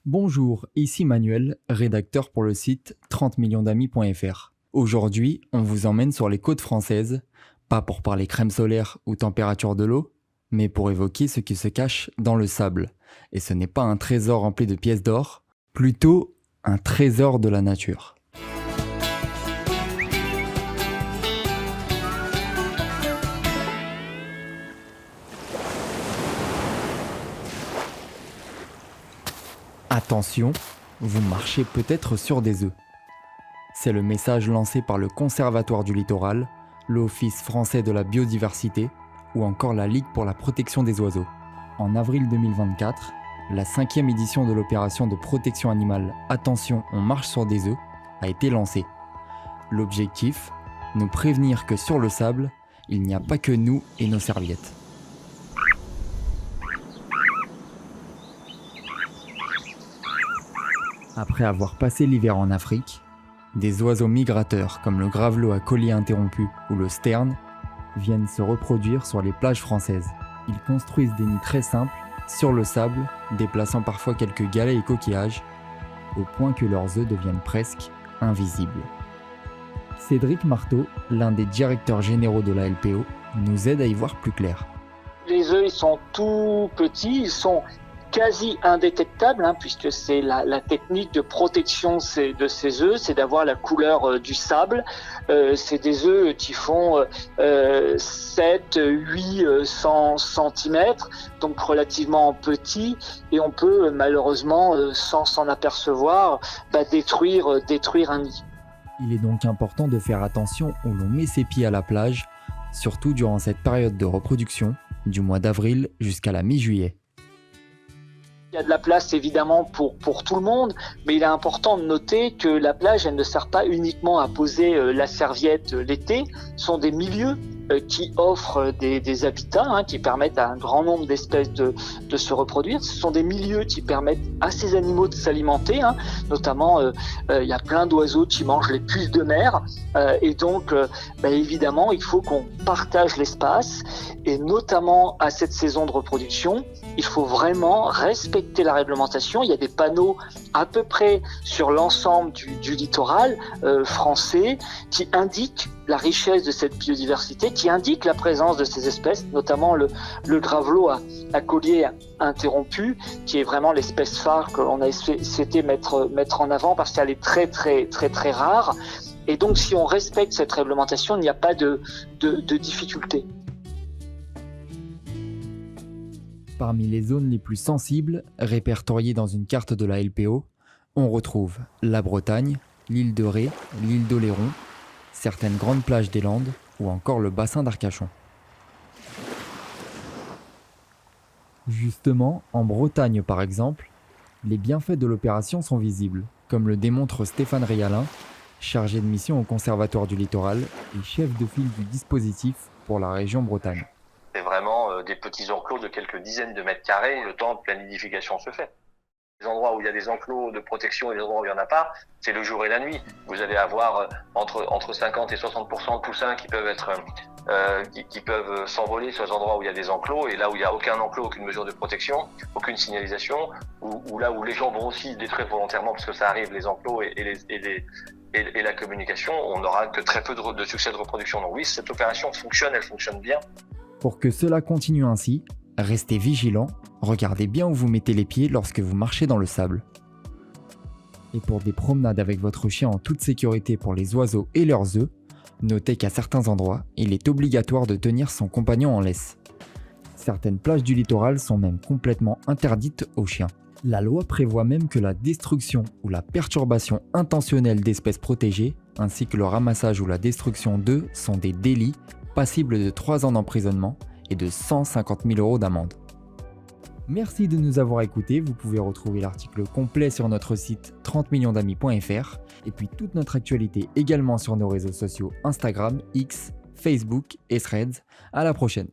Bonjour, ici Manuel, rédacteur pour le site 30millionsdamis.fr. Aujourd'hui, on vous emmène sur les côtes françaises, pas pour parler crème solaire ou température de l'eau, mais pour évoquer ce qui se cache dans le sable. Et ce n'est pas un trésor rempli de pièces d'or, plutôt un trésor de la nature. Attention, vous marchez peut-être sur des œufs. C'est le message lancé par le Conservatoire du littoral, l'Office français de la biodiversité ou encore la Ligue pour la protection des oiseaux. En avril 2024, la 5e édition de l'opération de protection animale Attention, on marche sur des œufs a été lancée. L'objectif, nous prévenir que sur le sable, il n'y a pas que nous et nos serviettes. Après avoir passé l'hiver en Afrique, des oiseaux migrateurs comme le gravelot à collier interrompu ou le sterne viennent se reproduire sur les plages françaises. Ils construisent des nids très simples sur le sable, déplaçant parfois quelques galets et coquillages, au point que leurs œufs deviennent presque invisibles. Cédric Marteau, l'un des directeurs généraux de la LPO, nous aide à y voir plus clair. Les œufs, ils sont tout petits, ils sont quasi indétectables, puisque c'est la technique de protection de ces œufs, c'est d'avoir la couleur du sable. C'est des œufs qui font 7, 8, 100 cm, donc relativement petits, et on peut malheureusement, sans s'en apercevoir, détruire un nid. Il est donc important de faire attention où l'on met ses pieds à la plage, surtout durant cette période de reproduction, du mois d'avril jusqu'à la mi-juillet. Il y a de la place évidemment pour tout le monde, mais il est important de noter que la plage, elle ne sert pas uniquement à poser la serviette l'été. Ce sont des milieux qui offrent des habitats qui permettent à un grand nombre d'espèces de se reproduire. Ce sont des milieux qui permettent à ces animaux de s'alimenter, notamment il y a plein d'oiseaux qui mangent les puces de mer, et donc évidemment il faut qu'on partage l'espace, et notamment à cette saison de reproduction, il faut vraiment respecter la réglementation. Il y a des panneaux à peu près sur l'ensemble du littoral français qui indiquent la richesse de cette biodiversité, qui indiquent la présence de ces espèces, notamment le gravelot à collier interrompu, qui est vraiment l'espèce phare qu'on a souhaité mettre en avant parce qu'elle est très très très très rare. Et donc si on respecte cette réglementation, il n'y a pas de difficulté. Parmi les zones les plus sensibles, répertoriées dans une carte de la LPO, on retrouve la Bretagne, l'île de Ré, l'île d'Oléron, certaines grandes plages des Landes ou encore le bassin d'Arcachon. Justement, en Bretagne par exemple, les bienfaits de l'opération sont visibles, comme le démontre Stéphane Rialin, chargé de mission au Conservatoire du littoral et chef de file du dispositif pour la région Bretagne. C'est vraiment des petits enclos de quelques dizaines de mètres carrés et le temps de la nidification se fait. Les endroits où il y a des enclos de protection et les endroits où il n'y en a pas, c'est le jour et la nuit. Vous allez avoir entre 50 et 60% de poussins qui peuvent être qui peuvent s'envoler sur les endroits où il y a des enclos, et là où il n'y a aucun enclos, aucune mesure de protection, aucune signalisation, ou là où les gens vont aussi détruire volontairement parce que ça arrive, les enclos et la communication, on n'aura que très peu de succès de reproduction. Donc oui, cette opération fonctionne, elle fonctionne bien. Pour que cela continue ainsi, restez vigilants, regardez bien où vous mettez les pieds lorsque vous marchez dans le sable. Et pour des promenades avec votre chien en toute sécurité pour les oiseaux et leurs œufs, notez qu'à certains endroits, il est obligatoire de tenir son compagnon en laisse. Certaines plages du littoral sont même complètement interdites aux chiens. La loi prévoit même que la destruction ou la perturbation intentionnelle d'espèces protégées, ainsi que le ramassage ou la destruction d'œufs sont des délits passibles de 3 ans d'emprisonnement et de 150 000 € d'amende. Merci de nous avoir écoutés, vous pouvez retrouver l'article complet sur notre site 30millionsdamis.fr et puis toute notre actualité également sur nos réseaux sociaux Instagram, X, Facebook et Threads. À la prochaine.